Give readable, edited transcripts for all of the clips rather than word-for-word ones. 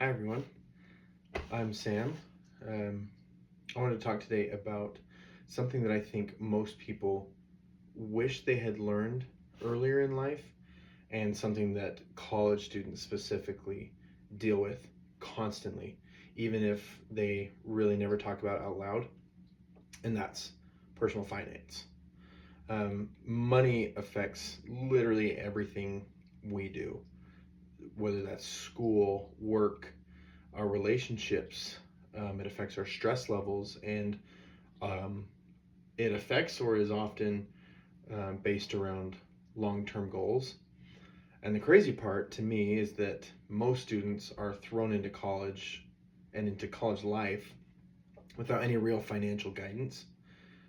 Hi everyone, I'm Sam. Um, I wanted to talk today about something that I think most people wish they had learned earlier in life, and something that college students specifically deal with constantly, even if they really never talk about it out loud, and that's personal finance. Money affects literally everything we do, whether that's school, work, our relationships. It affects our stress levels, and um, it affects or is often based around long term goals. And the crazy part to me is that most students are thrown into college and into college life without any real financial guidance.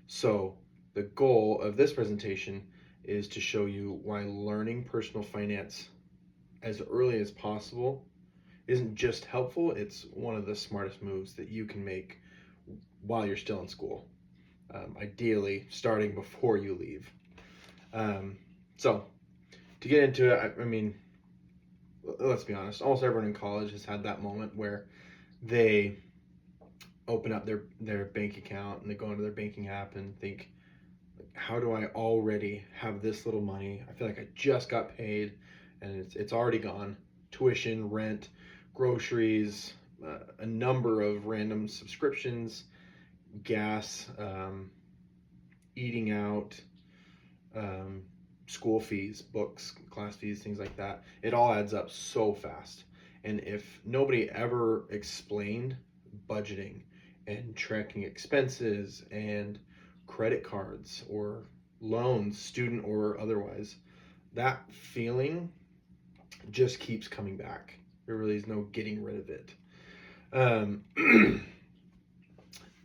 So, the goal of this presentation is to show you why learning personal finance as early as possible isn't just helpful, it's one of the smartest moves that you can make while you're still in school. Ideally, starting before you leave. Um, so, to get into it, I mean, let's be honest, almost everyone in college has had that moment where they open up their bank account and they go into their banking app and think, how do I already have this little money? I feel like I just got paid and it's already gone. Tuition, rent, groceries, a number of random subscriptions, gas, eating out, um, school fees, books, class fees, things like that. It all adds up so fast. And if nobody ever explained budgeting and tracking expenses and credit cards or loans, student or otherwise, that feeling just keeps coming back. There really is no getting rid of it. Um,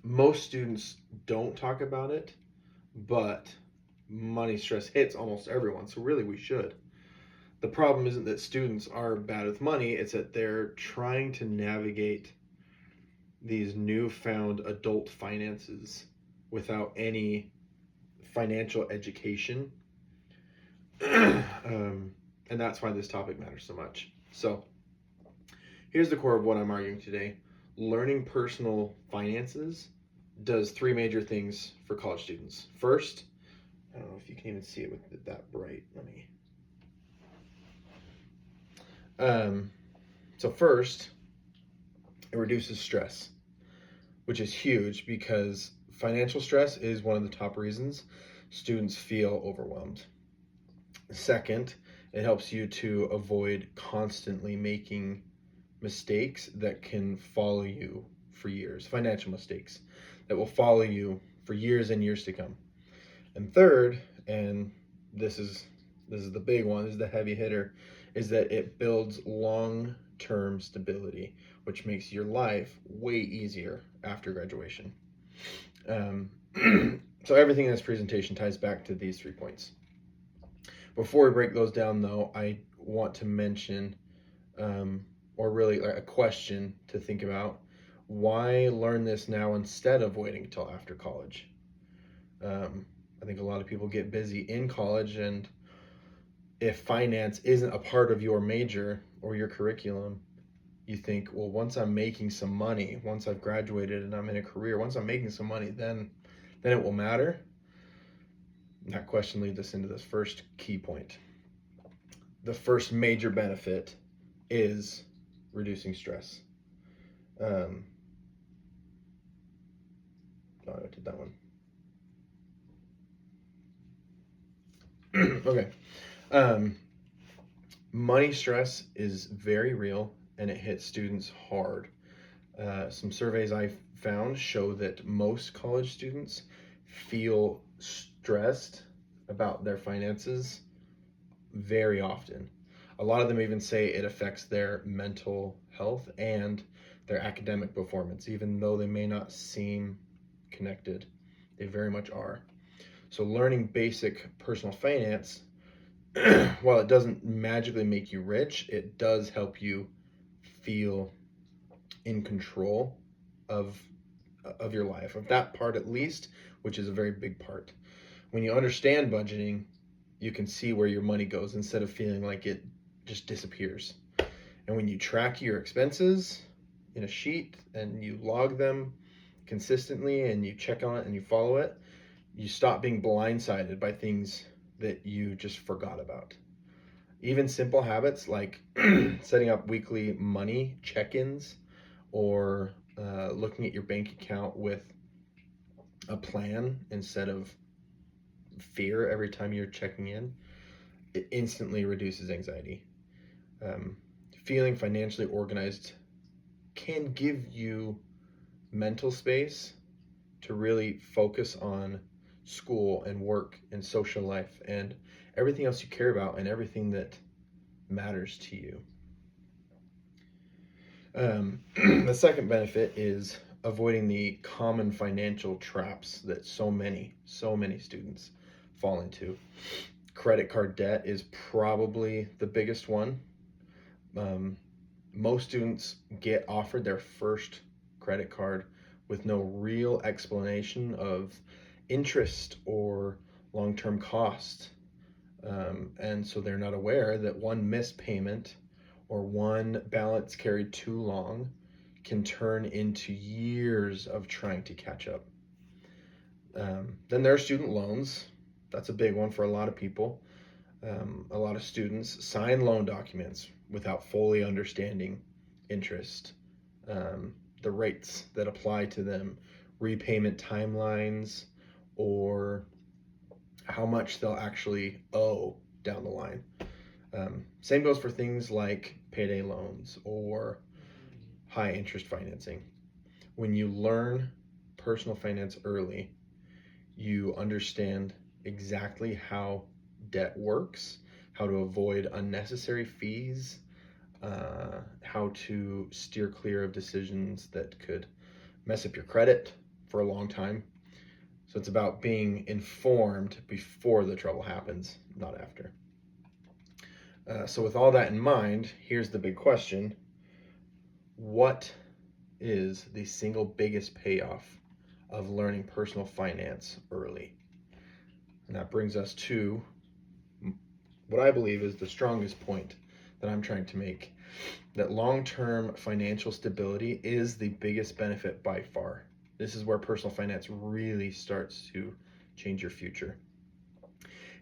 Most students don't talk about it, but money stress hits almost everyone, so really we should. The problem isn't that students are bad with money, it's that they're trying to navigate these newfound adult finances without any financial education. And that's why this topic matters so much. So, here's the core of what I'm arguing today. Learning personal finances does three major things for college students. First, I don't know if you can even see it with it that bright. Let me. Um, so first, it reduces stress, which is huge because financial stress is one of the top reasons students feel overwhelmed. Second, it helps you to avoid constantly making mistakes that can follow you for years, financial mistakes that will follow you for years and years to come. And third, and this is the big one, this is the heavy hitter, is that it builds long-term stability, which makes your life way easier after graduation. Um, so everything in this presentation ties back to these 3 points. Before we break those down, though, I want to mention, or really a question to think about: why learn this now instead of waiting until after college? I think a lot of people get busy in college, and if finance isn't a part of your major or your curriculum, you think, well, once I'm making some money, once I've graduated and I'm in a career, once I'm making some money, then it will matter. And that question leads us into this first key point. The first major benefit is reducing stress. Um, oh, I did that one. Okay. Um, Money stress is very real and it hits students hard. Some surveys I found show that most college students feel stressed about their finances very often. A lot of them even say it affects their mental health and their academic performance, even though they may not seem connected. They very much are. So, learning basic personal finance, while it doesn't magically make you rich, it does help you feel in control of your life, of that part at least, which is a very big part. When you understand budgeting, you can see where your money goes instead of feeling like it just disappears. And when you track your expenses in a sheet and you log them consistently and you check on it and you follow it, you stop being blindsided by things that you just forgot about. Even simple habits like setting up weekly money check-ins or looking at your bank account with a plan instead of fear every time you're checking in, it instantly reduces anxiety. Um, Feeling financially organized can give you mental space to really focus on school and work and social life and everything else you care about and everything that matters to you. The second benefit is avoiding the common financial traps that so many students fall into. Credit card debt is probably the biggest one. Um, Most students get offered their first credit card with no real explanation of interest or long term cost. And so they're not aware that one missed payment or one balance carried too long can turn into years of trying to catch up. Then there are student loans. That's a big one for a lot of people. A lot of students sign loan documents without fully understanding interest, the rates that apply to them, repayment timelines, or how much they'll actually owe down the line. Same goes for things like payday loans or high interest financing. When you learn personal finance early, you understand exactly how debt works, how to avoid unnecessary fees, how to steer clear of decisions that could mess up your credit for a long time. So it's about being informed before the trouble happens, not after. So with all that in mind, here's the big question. What is the single biggest payoff of learning personal finance early? And that brings us to what I believe is the strongest point that I'm trying to make, that long-term financial stability is the biggest benefit by far. This is where personal finance really starts to change your future.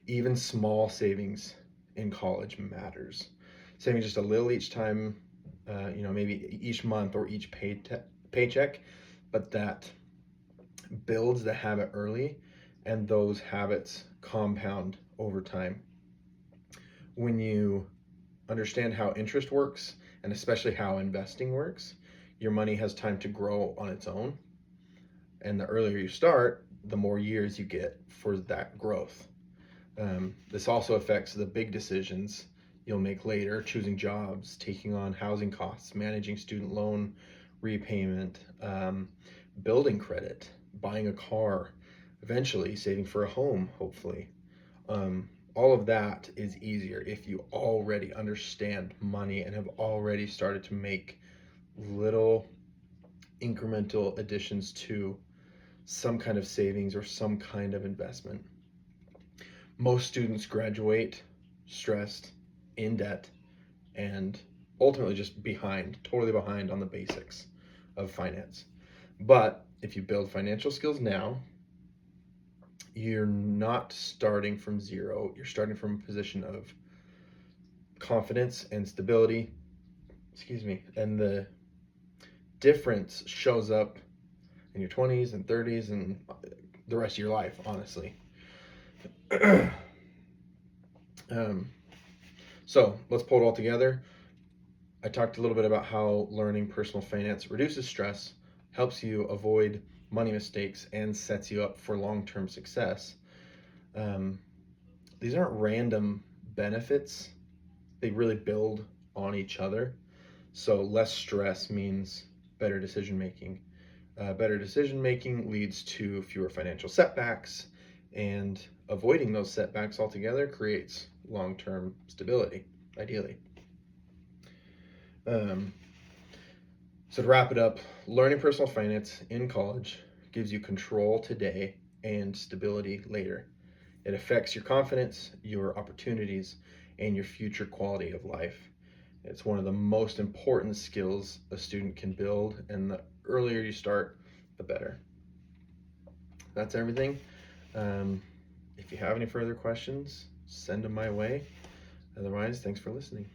Even small savings in college matters. Saving just a little each time, maybe each month or each paycheck, but that builds the habit early, and those habits compound over time. When you understand how interest works, and especially how investing works, your money has time to grow on its own. And the earlier you start, the more years you get for that growth. This also affects the big decisions you'll make later, choosing jobs, taking on housing costs, managing student loan repayment, building credit, buying a car, eventually saving for a home, hopefully. All of that is easier if you already understand money and have already started to make little incremental additions to some kind of savings or some kind of investment. Most students graduate stressed, in debt, and ultimately just totally behind on the basics of finance. But if you build financial skills now, you're not starting from zero. You're starting from a position of confidence and stability. And the difference shows up in your 20s and 30s and the rest of your life, honestly. So let's pull it all together. I talked a little bit about how learning personal finance reduces stress, helps you avoid money mistakes, and sets you up for long-term success. These aren't random benefits. They really build on each other. So less stress means better decision making. Better decision making leads to fewer financial setbacks, and avoiding those setbacks altogether creates long-term stability, ideally. So to wrap it up, learning personal finance in college gives you control today and stability later. It affects your confidence, your opportunities, and your future quality of life. It's one of the most important skills a student can build, and the earlier you start, the better. That's everything. If you have any further questions, send them my way. Otherwise, thanks for listening.